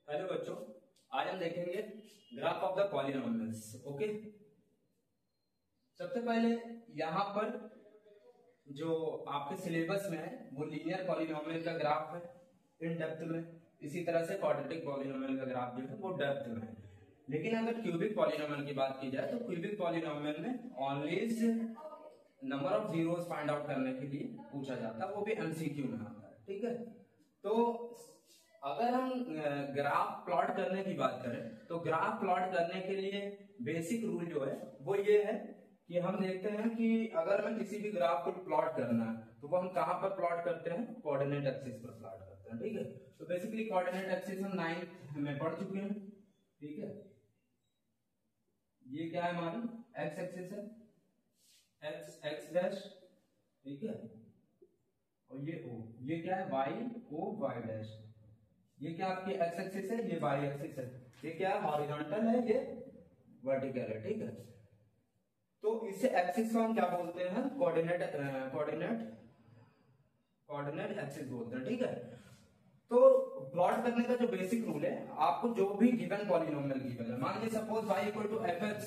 Hello बच्चों, आज हम देखेंगे graph of the polynomials. Okay, सबसे पहले यहाँ पर जो आपके सिलेबस में है वो लीनियर पॉलिनोमियल का ग्राफ है इन डेप्थ में। इसी तरह से क्वाड्रेटिक पॉलिनोमियल का ग्राफ जो है वो डेप्थ में है। लेकिन अगर क्यूबिक पॉलिनोमियल की बात की जाए तो क्यूबिक पॉलिनोमियल में always number of zeros find out करने के लिए पूछा जाता है, वो भी एमसीक्यू में आता है। ठीक है, तो अगर हम ग्राफ प्लॉट करने की बात करें तो ग्राफ प्लॉट करने के लिए बेसिक रूल जो है वो ये है कि हम देखते हैं कि अगर मैं किसी भी ग्राफ को प्लॉट करना है तो वो हम कहां पर प्लॉट करते हैं, कोऑर्डिनेट एक्सिस पर प्लॉट करते हैं। ठीक है, तो बेसिकली कोऑर्डिनेट एक्सिस हम 9th में पढ़ चुके हैं। ठीक है, ये क्या है हमारी एक्स एक्सिस है, एक्स एक्स डैश। ठीक है, और ये ओ, ये क्या है वाई ओ वाई डैश। ये क्या आपकी एक्स एक्सिस है, ये वाई एक्सिस है। ये क्या है हॉरिजॉन्टल है, ये वर्टिकल है। ठीक है, तो इसे एक्सिस को हम क्या बोलते हैं, कोऑर्डिनेट कोऑर्डिनेट एक्सिस बोलते हैं। ठीक है, तो प्लॉट करने का जो बेसिक रूल है, आपको जो भी गिवन पॉलिनोमियल गिवन है, मान लीजिए suppose y equal to fx,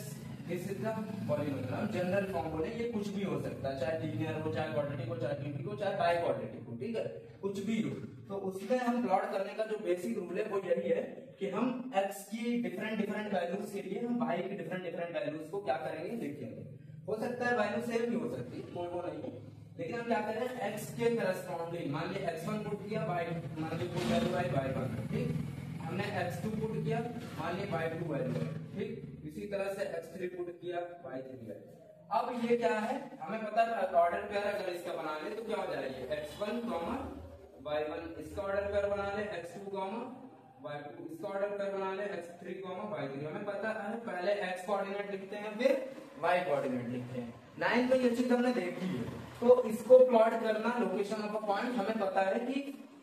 this is the polynomial. हम जनरल फॉर्म बोले, ये कुछ भी हो सकता है, चाहे लीनियर हो, चाहे क्वाड्रेटिक हो, चाहे क्यूबिक हो, चाहे बाई क्वाड्रेटिक हो। ठीक है, कुछ भी हो, तो उसमें हम प्लॉट करने का जो बेसिक रूल है वो यही है कि हम x की डिफरेंट डिफरेंट वैल्यूज के लिए हम y की डिफरेंट डिफरेंट वैल्यूज को क्या करेंगे, लिखेंगे। हो सकता है वैल्यू सेम भी हो सकती है, कोई वो नहीं है, लेकिन हम क्या करें, x के करस्पॉन्डिंग मान लिया x1 पुट किया, मान लिया पुट वैल्यू है y1। ठीक, हमने x2 पुट किया, मान लिया y2 वैल्यू है। ठीक, इसी तरह से x3 पुट किया, y3 है। अब ये क्या है, हमें पता है ऑर्डर पेयर अगर इसका बना ले तो क्या हो जाएगा, x1 y1 इसका ऑर्डर पेयर बना ले, x2 y2 इसका ऑर्डर पेयर बना ले, x3 y3। हमें पता है पहले x कोऑर्डिनेट लिखते हैं फिर y कोऑर्डिनेट लिखते हैं। 9 में ये चीज हमने देखी है। तो इसको प्लॉट करना, लोकेशन ऑफ अ पॉइंट, हमें पता है कि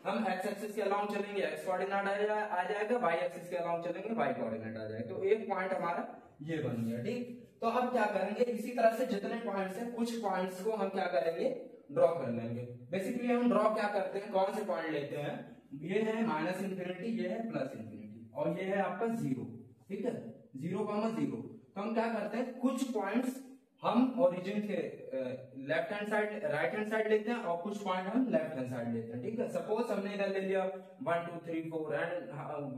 हम x एक्सिस के अलाउंग चलेंगे x कोऑर्डिनेट आ जाएगा, y एक्सिस के अलाउंग चलेंगे y कोऑर्डिनेट आ जाएगा। तो एक पॉइंट हमारा ये बन गया। ठीक, तो अब क्या करेंगे, इसी तरह से जितने पॉइंट्स हैं कुछ पॉइंट्स को हम क्या करेंगे, ड्रॉ कर लेंगे। बेसिकली हम ड्रॉ क्या करते हैं, कौन से पॉइंट लेते हैं, ये है माइनस इंफिनिटी, ये है प्लस इंफिनिटी, और ये है आपका 0। ठीक है, 0,0। तो हम क्या करते हैं, कुछ पॉइंट्स हम ओरिजिन के left hand side right hand side लेते हैं और कुछ पॉइंट हम लेफ्ट हैंड साइड लेते हैं। ठीक है, सपोज हमने इधर ले लिया 1 2 3 4 एंड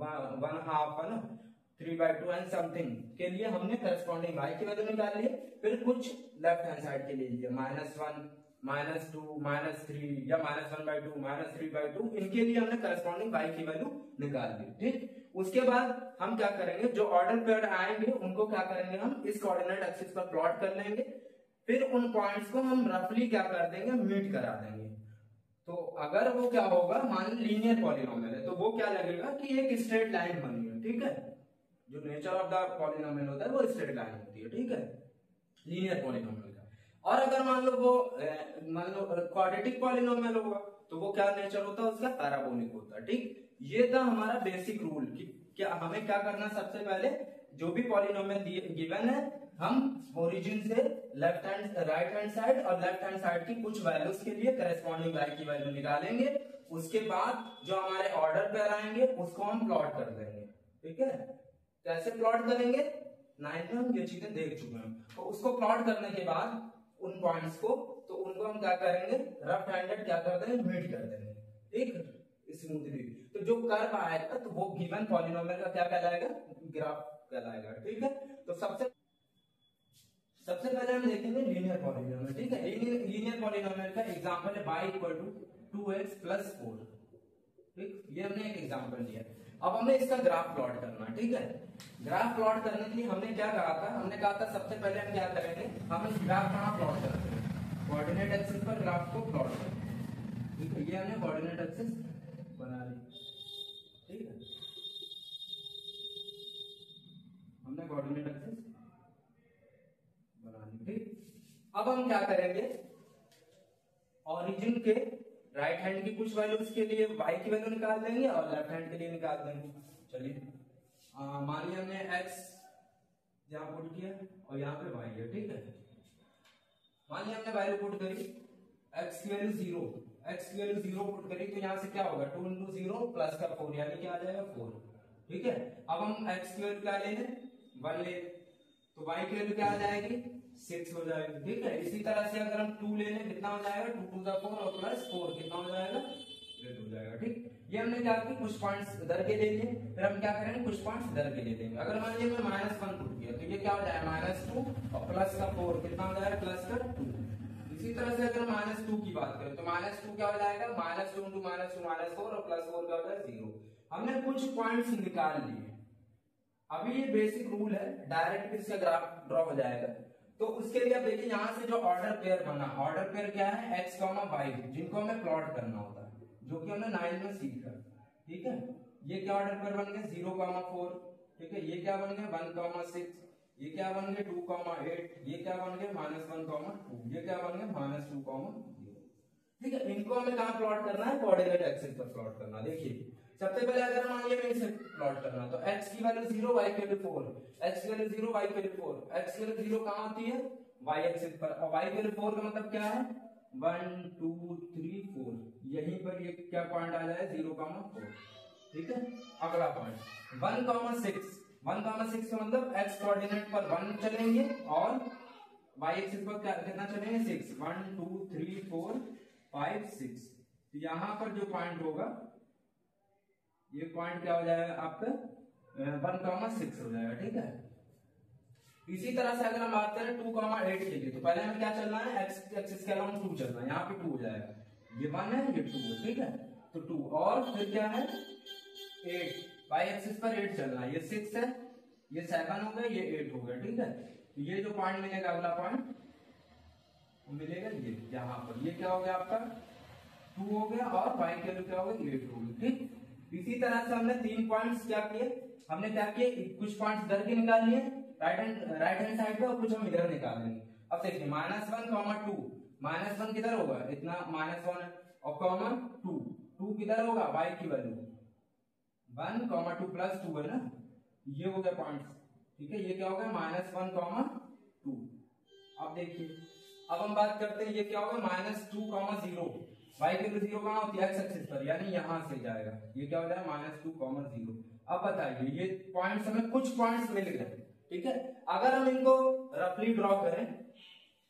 1/2 है ना, 3/2 एंड समथिंग के लिए हमने करस्पॉन्डिंग y की वैल्यू निकाल ली। फिर कुछ लेफ्ट हैंड साइड के लिए लिया -1 -2 -3 या -1/2 -3/2, इनके लिए हमने करस्पॉन्डिंग y की वैल्यू निकाल ली। ठीक, उसके बाद हम क्या करेंगे, जो ऑर्डर पेयर आएंगे उनको क्या करेंगे, हम इस कोऑर्डिनेट एक्सिस पर प्लॉट कर लेंगे। फिर उन पॉइंट्स को हम रफली क्या कर देंगे, मीट करा देंगे। तो अगर वो क्या होगा, मान लीनियर पॉलिनोमियल है तो वो क्या लगेगा कि एक स्ट्रेट लाइन बनी है। ठीक है, जो नेचर ऑफ द पॉलिनोमियल होता है वो स्ट्रेट लाइन होती है। ठीक है, लीनियर पॉलिनोमियल का। और अगर मान लो वो क्वाड्रेटिक पॉलिनोमियल होगा तो वो क्या नेचर होता है उसका, पैराबोलिक होता है। ठीक, ये था हमारा बेसिक रूल कि क्या हमें क्या करना, सबसे पहले जो भी पॉलिनोमियल गिवन है हम ओरिजिन से left hand right hand side और लेफ्ट हैंड साइड की कुछ वैल्यूज के लिए करस्पॉन्डिंग y की वैल्यू निकालेंगे। उसके बाद जो हमारे ऑर्डर पेयर आएंगे उसको हम प्लॉट कर देंगे। ठीक है, कैसे प्लॉट करेंगे, 9 में हम ये चीजें देख चुके हैं। तो उसको प्लॉट करने के बाद उन पॉइंट्स को, तो उनको हम क्या करेंगे, रफ हैंडेड क्या कर देंगे, मीट कर देंगे। ठीक, स्मूथली। तो जो कर्व आएगा तो वो गिवन पॉलिनोमियल का क्या कहलाएगा, ग्राफ कहलाएगा। ठीक है, तो सबसे पहले हम देखेंगे लीनियर पॉलिनोमियल। ठीक है, लीनियर पॉलिनोमियल का एग्जांपल है y इक्वल टू 2x + 4। ठीक, ये हमने एक एग्जांपल लिया। अब हमें इसका ग्राफ प्लॉट करना है। ठीक है, ग्राफ प्लॉट करने के लिए हमने क्या कहा था, हमने कहा था सबसे पहले हम क्या करेंगे, हम ग्राफ कहां प्लॉट करते हैं, कोऑर्डिनेट एक्सिस पर ग्राफ को प्लॉट करते हैं। ठीक है, ये हमने कोऑर्डिनेट एक्सिस बना ली। ठीक है, हमने कोऑर्डिनेट एक्सिस बना ली। ठीक, अब हम क्या करेंगे, ओरिजिन के राइट हैंड की कुछ वैल्यूज के लिए y की वैल्यू निकाल देंगे और लेफ्ट हैंड के लिए निकाल देंगे। चलिए, मान लिया हमने x यहाँ पुट किया और यहाँ पे y है। ठीक है, मान लिया हमने वैल्यू पुट करी, x की वैल्यू 0 पुट करी, तो यहाँ से क्या होगा, 2 × 0 + 4 यानी क्या आ जाएगा 4। ठीक है। अब हम x की वैल्यू क्या ले लें, 1 ले, तो y की वैल्यू क्या आ जाएगी 6 हो जाएगी, ठीक है। इसी तरह से अगर हम 2 ले लें कितना हो जाएगा 2 to the 4 और प्लस 4 कितना हो जाएगा 8 हो जाएगा, ठीक। ये हमने क्या किया कुछ पॉइंट्स इधर के ले लिए, फिर हम क्या करेंगे कुछ पॉइंट्स इधर के ले लेंगे। अगर मान लीजिए मैं -1 पुट किया तो ये क्या हो जाएगा -2 और प्लस का 4 कितना हो जाएगा प्लस का 2। इसी तरह से अगर -2 की बात करें तो -2 क्या हो जाएगा -2 into -2 -4 और प्लस 4 क्या हो जाएगा 0। हमने कुछ पॉइंट्स निकाल लिए। अभी ये बेसिक रूल है, डायरेक्ट इसका ग्राफ ड्रॉ हो जाएगा। तो उसके लिए आप देखिए यहाँ से जो ऑर्डर पेयर बना, ऑर्डर पेयर क्या है x, y, जिनको हमें प्लॉट करना होता है, जो कि हमने 9 में सीखा, ठीक है। ये क्या ऑर्डर पेयर बन गया 0,4, ठीक है। ये क्या बन गया 1,6, ये क्या बन गया 2,8, ये क्या बन गया -1,2, ये क्या बन गया -2,0, ठीक है। इनको हमें कहाँ प्लॉट करना है कोऑर्डिनेट एक्सिस पर प्लॉट करना। देखिए सबसे पहले अगर मान लिया मैं इसे प्लॉट करना तो x की वैल्यू 0 y की वैल्यू 4, x की वैल्यू 0 y की वैल्यू 4, x की वैल्यू 0 कहाँ होती है y एक्सिस पर, और y की वैल्यू 4 का मतलब क्या है 1 2 3 4, यहीं पर ये क्या पॉइंट आ जाए 0,4, ठीक है। अगला पॉइंट 1,6, 1,6 का मतलब x कोऑर्डिनेट पर 1 चलेंगे और y एक्सिस पर कितना चलेंगे 6, 1 2 3 4 5 6। तो यहाँ पर जो पॉइंट होगा ये पॉइंट क्या हो जाएगा आपका 1,6 हो जाएगा, ठीक है। इसी तरह से अगर हम बात करें 2,8 के लिए तो पहले हमें क्या चलना है x एक्सिस के अलावा 2 चलना है, यहाँ पे 2 हो जाएगा, ये 1 है ये 2 है, ठीक है। तो 2 और फिर क्या है 8, y एक्सिस पर 8 चलना है, ये 6 है, ये 7 हो गया, ये 8 हो गया, ठीक है। तो ये जो पॉइंट मिलेगा अगला पॉइंट मिलेगा ये यहाँ पर, ये क्या हो गया आपका 2 हो गया और y की वैल्यू क्या हो गई 8 हो गई, ठीक। इसी तरह से हमने 3 पॉइंट्स क्या किए, हमने क्या किए कुछ पॉइंट्स इधर के निकाल लिए राइट हैंड साइड पे और कुछ हम इधर निकालेंगे। अब देखिए -1,2, -1 किधर होगा इतना -1 और कॉमन 2 किधर होगा y की वैल्यू 1,2 प्लस 2 है ना, ये हो गया पॉइंट्स, ठीक है। ये क्या हो गया -1,2। अब देखिए अब हम बात करते हैं ये क्या होगा -2,0, y की वैल्यू 0 कहाँ होती है x एक्सिस पर, यानी यहां से जाएगा, ये क्या हो जाएगा -2,0। अब बताइए ये पॉइंट्स हमें कुछ पॉइंट्स मिल गए, ठीक है। अगर हम इनको रफली ड्रॉ करें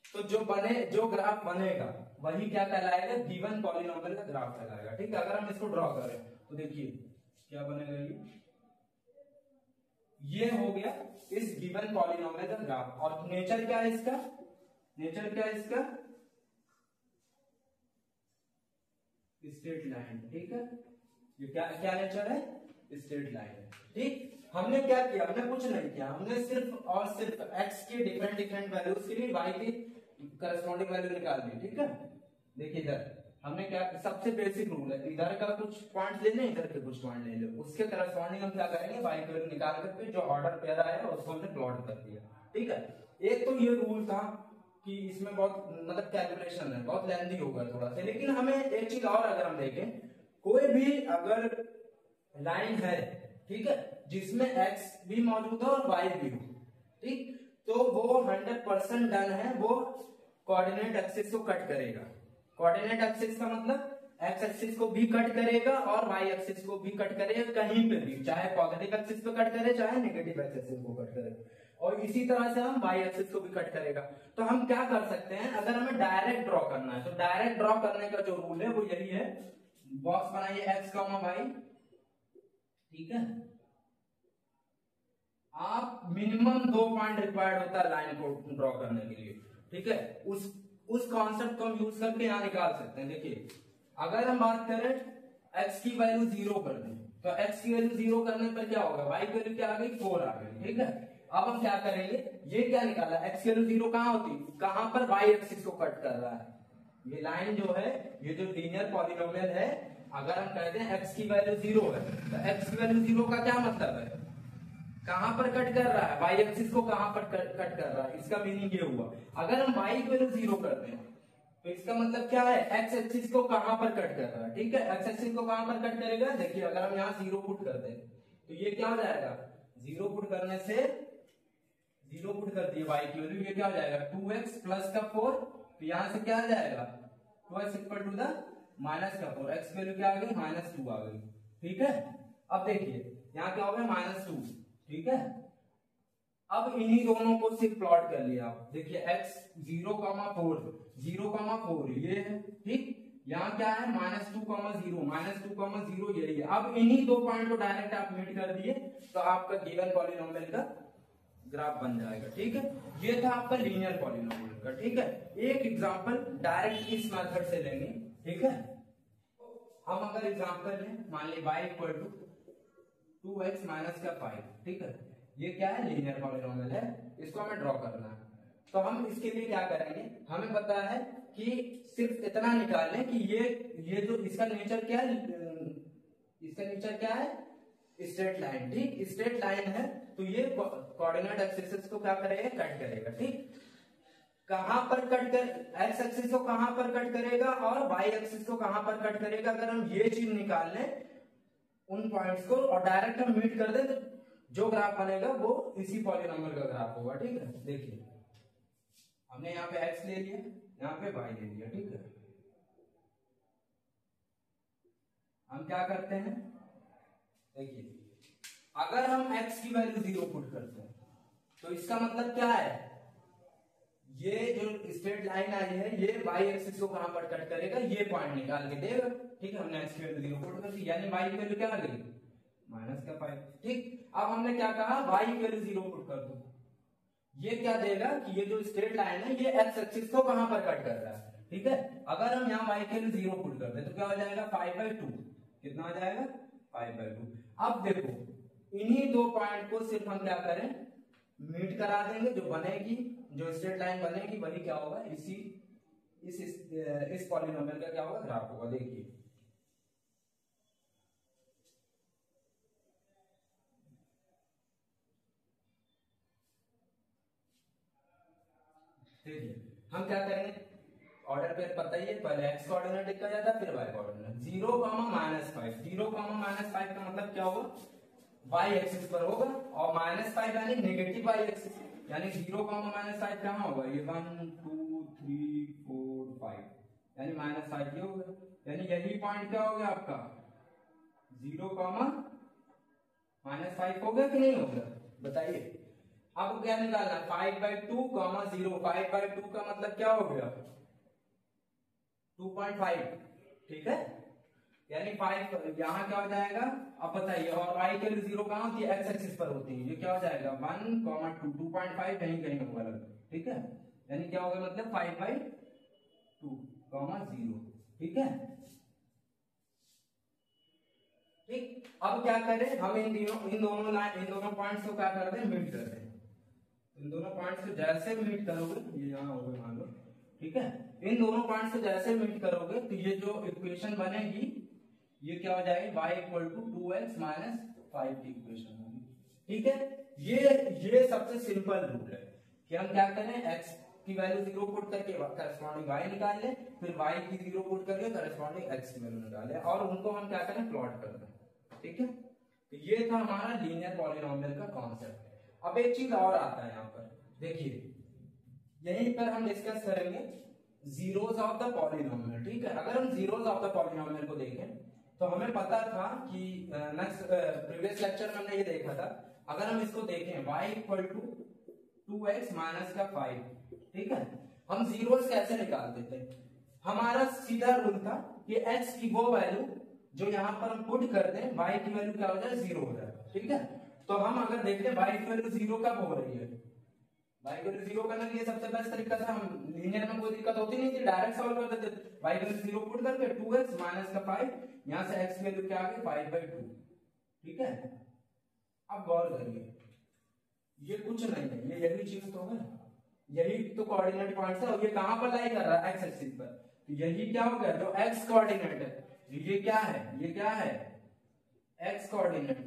तो जो ग्राफ बनेगा वही क्या कहलाएगा गिवन पॉलिनोमियल का ग्राफ कहलाएगा, ठीक है। अगर हम इसको ड्रॉ करें तो देखिए क्या बनेगा ये हो गया इस गिवन पॉलिनोमियल का ग्राफ। और नेचर क्या है इसका, नेचर क्या है इसका स्ट्रेट लाइन, ठीक है। ये क्या क्या नेचर है स्ट्रेट लाइन, ठीक। हमने क्या किया हमने कुछ नहीं किया, हमने सिर्फ और सिर्फ x के डिफरेंट वैल्यूज के लिए y की करस्पॉन्डिंग वैल्यू निकाल दी, ठीक है। देखिए इधर हमने क्या सबसे बेसिक रूल है, इधर का कुछ पॉइंट ले लें इधर के कुछ पॉइंट ले लें, उसके करस्पॉन्डिंग हम क्या करेंगे y की वैल्यू निकाल करके जो ऑर्डर पेयर आया उसको हमने प्लॉट कर दिया, ठीक है। एक तो ये रूल था कि इसमें बहुत मतलब कैलकुलेशन है, बहुत लेंथी होगा थोड़ा सा, लेकिन हमें एक चीज और अगर हम देखें कोई भी अगर लाइन है, ठीक है, जिसमें x भी मौजूद है और y भी हो, ठीक, तो वो 100% डन है, वो कोऑर्डिनेट एक्सिस को कट करेगा। कोऑर्डिनेट एक्सिस का मतलब x एक्सिस को भी कट करेगा और y एक्सिस को भी कट करेगा, कहीं पे भी, चाहे पॉजिटिव एक्सिस पे कट करे चाहे नेगेटिव एक्सिस को कट करे, और इसी तरह से हम y एक्सिस को भी कट करेगा। तो हम क्या कर सकते हैं अगर हमें डायरेक्ट ड्रॉ करना है तो डायरेक्ट ड्रॉ करने का जो रूल है वो यही है, बॉक्स बनाइए x, y, ठीक है। आप मिनिमम 2 पॉइंट रिक्वायर्ड होता है लाइन को ड्रॉ करने के लिए, ठीक है। उस कॉन्सेप्ट को हम यूज करके यहाँ निकाल सकते हैं। देखिए अगर हम बात करें x की वैल्यू 0 कर दें तो x की वैल्यू 0 करने पर क्या होगा y की वैल्यू क्या आ गई 4 आ गई, ठीक है। अब हम क्या करेंगे ये क्या निकाला x की वैल्यू 0 कहाँ होती कहाँ पर y एक्सिस को कट कर रहा है, ये लाइन जो है ये जो लीनियर पॉलिनोमियल है, अगर हम कहते हैं x की वैल्यू 0 है तो x की वैल्यू 0 का क्या मतलब है कहां पर कट कर रहा है y एक्सिस को कहां पर कट कर रहा है, इसका मीनिंग ये हुआ अगर हम y की वैल्यू 0 कर दें तो इसका मतलब क्या है x एक्सिस को कहां पर कट कर रहा है, ठीक है। x एक्सिस को कहां पर कट करेगा, देखिए अगर हम यहाँ 0 पुट कर दें तो ये क्या हो जाएगा 0 पुट करने से 0 पुट कर दिए y की वैल्यू, ये क्या हो जाएगा 2x प्लस का 4, तो यहां से क्या आ जाएगा 2x equal to the minus का 4, x की वैल्यू क्या आ गई -2 आ गई, ठीक है। अब देखिए यहाँ क्या हो गया -2, ठीक है। अब इन्हीं दोनों को सिर्फ प्लॉट कर लिया आप, देखिए x 0,4 0,4 ये है, ठीक। यहाँ क्या है -2,0 यही है। अब इन्हीं दो पॉइंट को डायरेक्ट आप मीट कर दिए तो आपका गिवन पॉलिनोमियल का ग्राफ बन जाएगा, ठीक है। ये था आपका लीनियर पॉलिनोमियल का, ठीक है। एक एग्जांपल डायरेक्ट इस मेथड से लेंगे, ठीक है। हम अगर एग्जांपल लें, मान ली y equal to 2x minus का 5, ठीक है। ये क्या है, लीनियर पॉलिनोमियल है, इसको हमें ड्रॉ करना है। तो हम इसके लिए क्या करेंगे, हमें पता है कि सिर्फ इतना निकाल लें कि ये जो इसका नेचर क्या है, इसका नेचर क्या है, स्ट्रेट लाइन, ठीक। स्ट्रेट लाइन है तो ये कोऑर्डिनेट एक्सिस को क्या करेगा, कट करेगा, ठीक। कहां पर कट कर, एक्स एक्सिस को कहां पर कट करेगा और वाई एक्सिस को कहां पर कट करेगा। अगर हम ये चीज निकाल लें उन पॉइंट्स को और डायरेक्ट हम मीट कर दें तो जो ग्राफ बनेगा वो इसी पॉलिनोमियल का ग्राफ होगा, ठीक है। देखिए हमने यहाँ पे x ले लिया, यहाँ पे y ले लिया, ठीक है। हम क्या करते हैं, देखिए अगर हम x की वैल्यू 0 पुट करते हैं तो इसका मतलब क्या है, ये जो स्ट्रेट लाइन आई है ये y एक्सिस को कहां पर कट करेगा, ये पॉइंट निकाल के देगा, ठीक है। हमने x की वैल्यू 0 पुट कर दी, यानी y की वैल्यू क्या आ गई, -5, ठीक। अब हमने क्या कहा, y की वैल्यू 0 पुट कर दो, ये क्या देगा कि ये जो स्ट्रेट लाइन है ये x एक्सिस को कहां पर कट कर रहा है, ठीक है। अगर हम यहाँ y की वैल्यू 0 पुट कर दे तो क्या हो जाएगा, 5/2, कितना हो जाएगा, 5/2। अब देखो इन्हीं दो पॉइंट को सिर्फ हम क्या करें, मीट करा देंगे, जो बनेगी, जो स्ट्रेट लाइन बनेगी वही क्या होगा, इस पॉलिनोमियल का क्या होगा, ग्राफ होगा। देखिए हम क्या करेंगे, ऑर्डर पे पता ही है, पहले x कोऑर्डिनेट लिखा जाता है फिर y कोऑर्डिनेट। 0, -5, 0, -5 का मतलब क्या होगा, y एक्सिस पर होगा, और -5 यानी नेगेटिव y एक्सिस, यानी 0, -5 कहाँ होगा, ये 1 2 3 4 5, यानी -5 ये होगा, यानी यही पॉइंट क्या हो गया आपका 0, -5 हो गया कि नहीं हो गया, बताइए। अब क्या निकालना, 5/2, 0, 5/2 का मतलब क्या हो गया, 2.5, ठीक है। यानी 5 यहाँ क्या हो जाएगा, अब बताइए। और y के लिए 0 कहाँ होती है, x एक्सिस पर होती है, ये क्या हो जाएगा 1, 2, 2.5 कहीं कहीं होगा लगभग, ठीक है। यानी क्या होगा, मतलब 5/2, 0, ठीक है, ठीक। अब क्या करें हम, इन दोनों पॉइंट्स को क्या कर दें, मीट कर दें। इन दोनों पॉइंट्स को जैसे मीट करोगे, ये यहाँ होगा मान लो, ठीक है। इन दोनों पॉइंट्स को जैसे मीट करोगे तो ये जो इक्वेशन बनेगी ये क्या हो जाएगी, y equal to 2x minus 5 की इक्वेशन होगी, ठीक है। ये सबसे सिंपल रूल है कि हम क्या करें, x की वैल्यू 0 पुट करके करस्पॉन्डिंग y निकाल लें, फिर y की 0 पुट करके करस्पॉन्डिंग x की वैल्यू निकालें, और उनको हम क्या करें, प्लॉट कर दें, ठीक है। तो ये था हमारा लीनियर पॉलिनोमियल का कॉन्सेप्ट। अब एक चीज और आता है यहाँ पर, देखिए यहीं पर हम डिस्कस करेंगे जीरोस ऑफ द पॉलिनोमियल, ठीक है। अगर हम जीरोस ऑफ द पॉलिनोमियल को देखें तो हमें पता था कि नेक्स्ट प्रीवियस लेक्चर में हमने ये देखा था, अगर हम इसको देखें y equal to 2x minus का 5, ठीक है। हम जीरोस कैसे निकालते थे, हमारा सीधा रूल था कि x की वो वैल्यू जो यहाँ पर हम पुट कर दें, y की वैल्यू क्या हो जाए, 0 हो जाए, ठीक है। तो हम अगर देखते हैं y की वैल्यू 0 कब हो रही है, y की वैल्यू 0 करने के लिए सबसे बेस्ट तरीका था, हम लीनियर में कोई दिक्कत होती नहीं थी, डायरेक्ट सॉल्व कर देते, y की वैल्यू 0 पुट करके 2x माइनस का 5, यहां से x की वैल्यू क्या आ गई 5/2, ठीक है। अब गौर करिए, ये कुछ नहीं है, ये यही चीज तो है, यही तो कोऑर्डिनेट पॉइंट्स है, और ये कहां पर लाई कर रहा है, x एक्सिस पर। तो यही क्या हो गया, जो x कोऑर्डिनेट है, ये क्या है, ये क्या है, x कोऑर्डिनेट,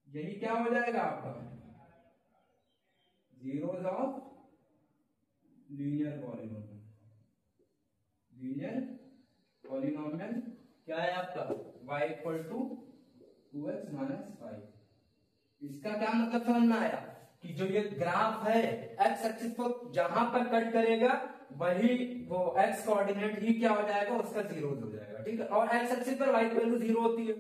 यही क्या हो जाएगा आपका zeros of linear polynomial. Linear polynomial क्या है आपका, y equal to 2x minus 5। इसका क्या मतलब समझ में आया कि जो ये ग्राफ है x एक्सिस को जहां पर कट करेगा वही वो एक्स कोऑर्डिनेट ही क्या हो जाएगा, उसका जीरो हो जाएगा, ठीक है। और एक्स एक्सिस पर वाई की वैल्यू जीरो होती है,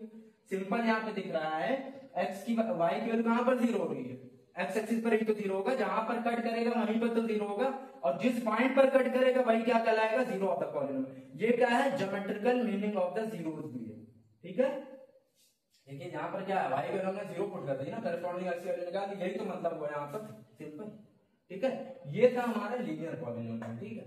सिंपल यहाँ पे दिख रहा है एक्स की वाई की वैल्यू कहां पर जीरो हो रही है, एक्स एक्सिस पर ही तो जीरो होगा, जहां पर कट करेगा वहीं पर तो जीरो होगा, और जिस पॉइंट पर कट करेगा वही क्या कहलाएगा, जीरो ऑफ द पॉलिनोमियल। ये क्या है, geometrical meaning of the zeros भी है, ठीक है। देखिए यहाँ पर क्या है, वाई की वैल्यू हमने जीरो पुट कर दी ना, करस्पॉन्डिंग एक्स की वैल्यू निकाल दी, यही तो मतलब हुआ यहाँ पर, सिंपल, ठीक है। ये था हमारा लीनियर पॉलिनोमियल, ठीक है।